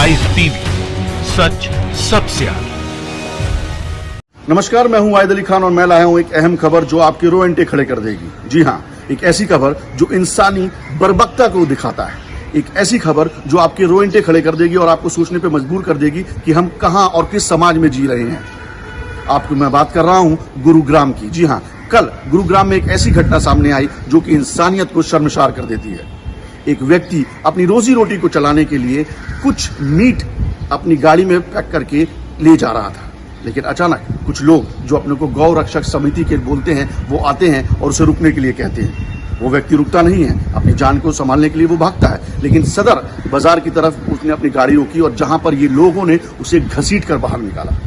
Live TV, सच सबसे आगे। नमस्कार, मैं हूं वाहिद अली खान और मैं लाया हूं एक अहम खबर जो आपके रोएंटे खड़े कर देगी। जी हां, एक ऐसी खबर जो इंसानी बर्बरता को दिखाता है, एक ऐसी खबर जो आपके रोएंटे खड़े कर देगी और आपको सोचने पे मजबूर कर देगी कि हम कहां और किस समाज में जी रहे हैं। आपको मैं बात कर रहा हूं गुरुग्राम की। जी हां, कल गुरुग्राम में एक ऐसी घटना सामने आई जो कि इंसानियत को शर्मसार कर देती है। एक व्यक्ति अपनी रोजी रोटी को चलाने के लिए कुछ मीट अपनी गाड़ी में पैक करके ले जा रहा था, लेकिन अचानक कुछ लोग जो अपने को गौ रक्षक समिति के बोलते हैं वो आते हैं और उसे रुकने के लिए कहते हैं। वो व्यक्ति रुकता नहीं है, अपनी जान को संभालने के लिए वो भागता है, लेकिन सदर बाजार की तरफ उसने अपनी गाड़ी रोकी और जहां पर ये लोगों ने उसे घसीट कर बाहर निकाला।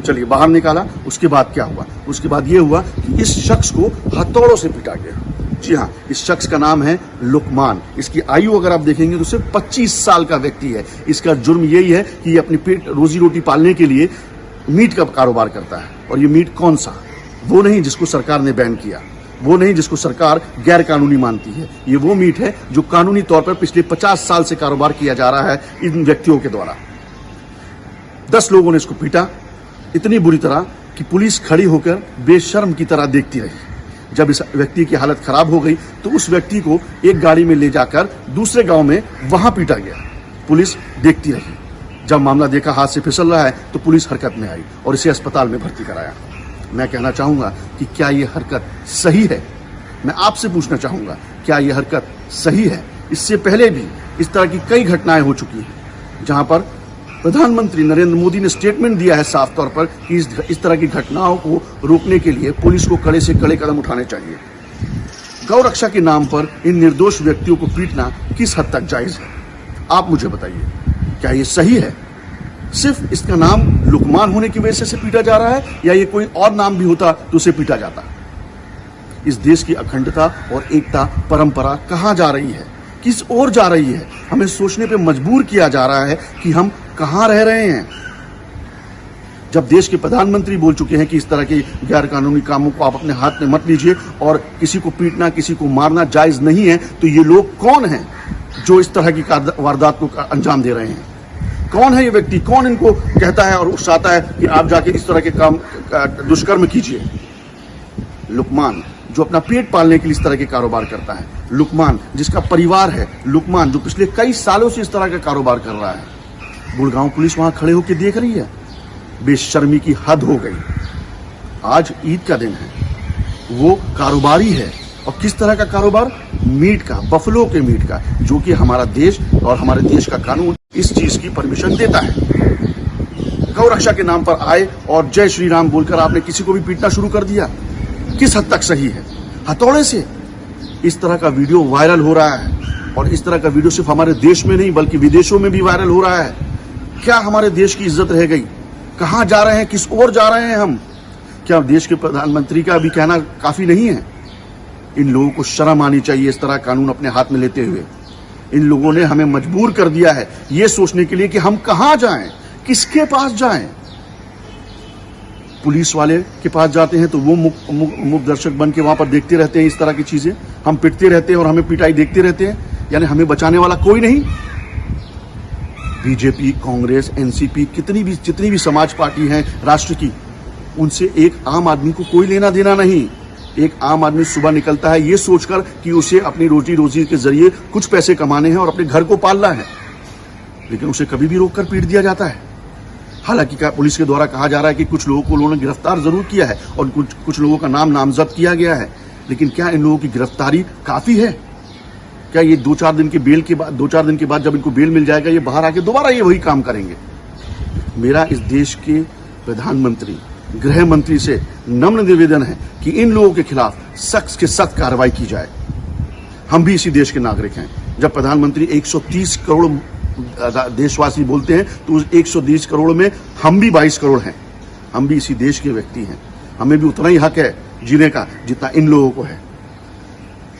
चलिए, बाहर निकाला, उसके बाद क्या हुआ? उसके बाद ये हुआ कि इस शख्स को हथौड़ों से पीटा गया। जी हाँ, इस शख्स का नाम है लुकमान। इसकी आयु अगर आप देखेंगे तो सिर्फ 25 साल का व्यक्ति है। इसका जुर्म यही है कि ये अपनी पेट रोजी रोटी पालने के लिए मीट का कारोबार करता है। और ये मीट कौन सा? वो नहीं जिसको सरकार ने बैन किया, वो नहीं जिसको सरकार गैर कानूनी मानती है। ये वो मीट है जो कानूनी तौर पर पिछले 50 साल से कारोबार किया जा रहा है इन व्यक्तियों के द्वारा। 10 लोगों ने इसको पीटा इतनी बुरी तरह कि पुलिस खड़ी होकर बेशर्म की तरह देखती रही। जब इस व्यक्ति की हालत खराब हो गई तो उस व्यक्ति को एक गाड़ी में ले जाकर दूसरे गांव में वहां पीटा गया। पुलिस देखती रही। जब मामला देखा हाथ से फिसल रहा है तो पुलिस हरकत में आई और इसे अस्पताल में भर्ती कराया। मैं कहना चाहूंगा कि क्या ये हरकत सही है? मैं आपसे पूछना चाहूंगा, क्या ये हरकत सही है? इससे पहले भी इस तरह की कई घटनाएं हो चुकी हैं जहां पर प्रधानमंत्री नरेंद्र मोदी ने स्टेटमेंट दिया है साफ तौर पर कि इस तरह की घटनाओं को रोकने के लिए पुलिस को कड़े से कड़े कदम उठाने चाहिए। गौ रक्षा के नाम पर इन निर्दोष व्यक्तियों को पीटना किस हद तक जायज है? आप मुझे बताइए, क्या ये सही है? सिर्फ इसका नाम लुकमान होने की वजह से पीटा जा रहा है, या ये कोई और नाम भी होता तो उसे पीटा जाता? इस देश की अखंडता और एकता परंपरा कहां जा रही है, किस ओर जा रही है? हमें सोचने पे मजबूर किया जा रहा है कि हम कहां रह रहे हैं। जब देश के प्रधानमंत्री बोल चुके हैं कि इस तरह के गैर कानूनी कामों को आप अपने हाथ में मत लीजिए और किसी को पीटना, किसी को मारना जायज नहीं है, तो ये लोग कौन हैं जो इस तरह की वारदात को अंजाम दे रहे हैं? कौन है ये व्यक्ति? कौन इनको कहता है और उकसाता है कि आप जाके इस तरह के काम दुष्कर्म कीजिए? लुकमान, जो अपना पेट पालने के लिए इस तरह के कारोबार करता है। लुकमान, जिसका परिवार है। लुकमान, जो पिछले कई सालों से इस तरह का कारोबार कर रहा है। गुड़गांव पुलिस वहां खड़े होकर देख रही है। बेशर्मी की हद हो गई। आज ईद का दिन है, वो कारोबारी है। और किस तरह का कारोबार? मीट का, बफलो के मीट का, जो कि हमारा देश और हमारे देश का कानून इस चीज की परमिशन देता है। गौ रक्षा के नाम पर आए और जय श्री राम बोलकर आपने किसी को भी पीटना शुरू कर दिया। किस हद तक सही है? हथौड़े से? इस तरह का वीडियो वायरल हो रहा है और इस तरह का वीडियो सिर्फ हमारे देश में नहीं बल्कि विदेशों में भी वायरल हो रहा है। क्या हमारे देश की इज्जत रह गई? कहां जा रहे हैं? किस ओर जा रहे हैं हम? क्या देश के प्रधानमंत्री का भी कहना काफी नहीं है? इन लोगों को शर्म आनी चाहिए इस तरह कानून अपने हाथ में लेते हुए। इन लोगों ने हमें मजबूर कर दिया है ये सोचने के लिए कि हम कहां जाएं, किसके पास जाएं। पुलिस वाले के पास जाते हैं तो वो मुक्त दर्शक बन के वहां पर देखते रहते हैं इस तरह की चीजें। हम पिटते रहते हैं और हमें पिटाई देखते रहते हैं, यानी हमें बचाने वाला कोई नहीं। बीजेपी, कांग्रेस, एनसीपी, जितनी भी समाज पार्टी हैं राष्ट्र की, उनसे एक आम आदमी को कोई लेना देना नहीं। एक आम आदमी सुबह निकलता है ये सोचकर कि उसे अपनी रोजी के जरिए कुछ पैसे कमाने हैं और अपने घर को पालना है, लेकिन उसे कभी भी रोककर पीट दिया जाता है। हालांकि पुलिस के द्वारा कहा जा रहा है कि कुछ लोगों को उन्होंने गिरफ्तार जरूर किया है और कुछ लोगों का नाम नामजद किया गया है, लेकिन क्या इन लोगों की गिरफ्तारी काफी है? क्या ये 2-4 दिन के बाद जब इनको बेल मिल जाएगा ये बाहर आके दोबारा ये वही काम करेंगे? मेरा इस देश के प्रधानमंत्री, गृह मंत्री से नम्र निवेदन है कि इन लोगों के खिलाफ सख्त से सख्त कार्रवाई की जाए। हम भी इसी देश के नागरिक हैं। जब प्रधानमंत्री 130 करोड़ देशवासी बोलते हैं तो उस 130 करोड़ में हम भी 22 करोड़ हैं। हम भी इसी देश के व्यक्ति हैं। हमें भी उतना ही हक है जीने का जितना इन लोगों को है।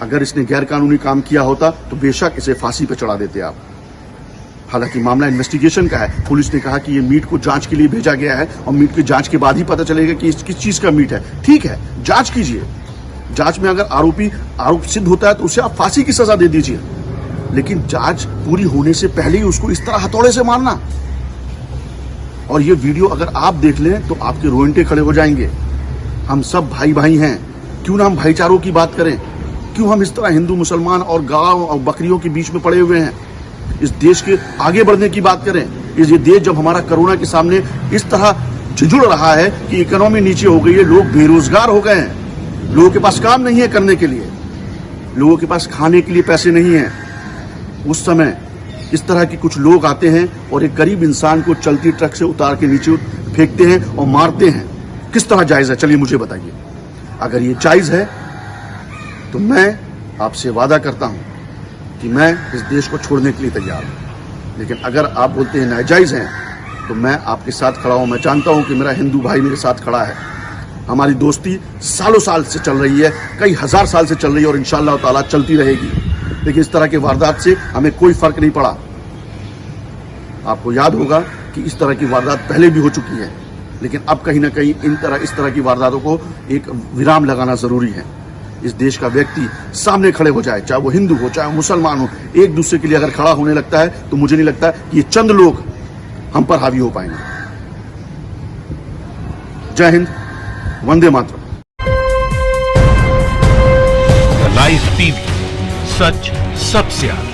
अगर इसने गैर कानूनी काम किया होता तो बेशक इसे फांसी पर चढ़ा देते आप। हालांकि मामला इन्वेस्टिगेशन का है। पुलिस ने कहा कि ये मीट को जांच के लिए भेजा गया है और मीट की जांच के बाद ही पता चलेगा कि किस चीज का मीट है। ठीक है, जांच कीजिए। जांच में अगर आरोप सिद्ध होता है तो उसे आप फांसी की सजा दे दीजिए, लेकिन जांच पूरी होने से पहले ही उसको इस तरह हथौड़े से मारना, और ये वीडियो अगर आप देख लें तो आपके रोंगटे खड़े हो जाएंगे। हम सब भाई भाई हैं, क्यों ना हम भाईचारों की बात करें? क्यों हम इस तरह हिंदू मुसलमान और गांव और बकरियों के बीच में पड़े हुए हैं? इस देश के आगे बढ़ने की बात करें। ये देश जब हमारा कोरोना के सामने इस तरह झुंझुड़ रहा है कि इकोनॉमी नीचे हो गई है, लोग बेरोजगार हो गए हैं, लोगों के पास काम नहीं है करने के लिए, लोगों के पास खाने के लिए पैसे नहीं है, उस समय इस तरह के कुछ लोग आते हैं और एक गरीब इंसान को चलती ट्रक से उतार के नीचे फेंकते हैं और मारते हैं। किस तरह जायज है? चलिए मुझे बताइए। अगर ये जायज है तो मैं आपसे वादा करता हूं कि मैं इस देश को छोड़ने के लिए तैयार हूं। लेकिन अगर आप बोलते हैं नाजायज हैं तो मैं आपके साथ खड़ा हूं। मैं जानता हूं कि मेरा हिंदू भाई मेरे साथ खड़ा है। हमारी दोस्ती सालों साल से चल रही है, कई हजार साल से चल रही है और इंशाअल्लाह ताला चलती रहेगी। लेकिन इस तरह के वारदात से हमें कोई फर्क नहीं पड़ा। आपको याद होगा कि इस तरह की वारदात पहले भी हो चुकी है, लेकिन अब कहीं ना कहीं इस तरह की वारदातों को एक विराम लगाना जरूरी है। इस देश का व्यक्ति सामने खड़े हो जाए, चाहे वो हिंदू हो चाहे वो मुसलमान हो, एक दूसरे के लिए अगर खड़ा होने लगता है तो मुझे नहीं लगता कि ये चंद लोग हम पर हावी हो पाएंगे। जय हिंद, वंदे मातरम। लाइव टीवी, सच सबसे आगे।